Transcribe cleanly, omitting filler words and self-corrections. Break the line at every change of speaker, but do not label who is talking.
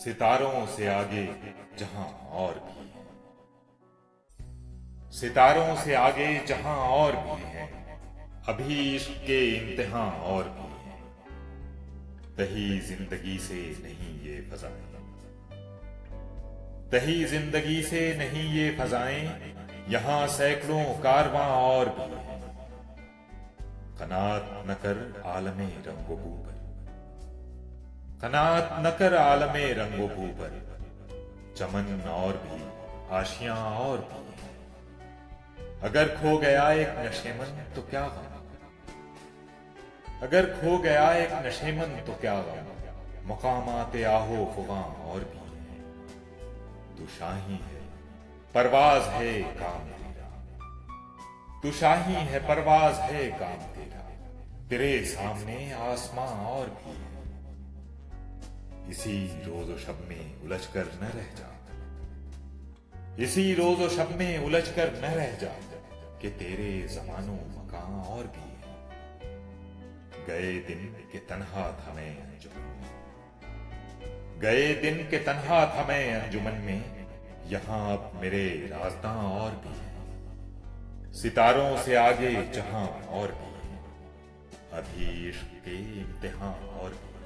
सितारों से आगे जहां और भी है। सितारों से आगे जहां और भी है। अभी इश्क के इम्तिहान और भी है। तही जिंदगी से नहीं ये फजाएं। तही जिंदगी से नहीं ये फजाएं। यहां सैकड़ों कारवां और भी है। कनात न कर आलमे रंगो बू पर। कनात न कर आलमे रंगो बू पर। चमन और भी आशियां और भी हैं। अगर खो गया एक नशेमन तो क्या गम। अगर खो गया एक नशेमन तो क्या गम। मकामाते आहो फुगां और भी हैं। तू शाही है परवाज है काम तेरा। तू शाही है परवाज है काम तेरा। तेरे सामने आसमां और भी है। इसी रोज़ो शब में उलझ कर न रह जा। इसी रोज़ो शब में उलझ कर न रह जा कि तेरे ज़मानो मकां और भी है। गए दिन के तन्हा था मैं अंजुमन में। गए दिन के तन्हा था मैं अंजुमन में। यहां अब मेरे राज़दां और भी है। सितारों से आगे जहां और भी है। अभी इश्क के इम्तिहान और भी है।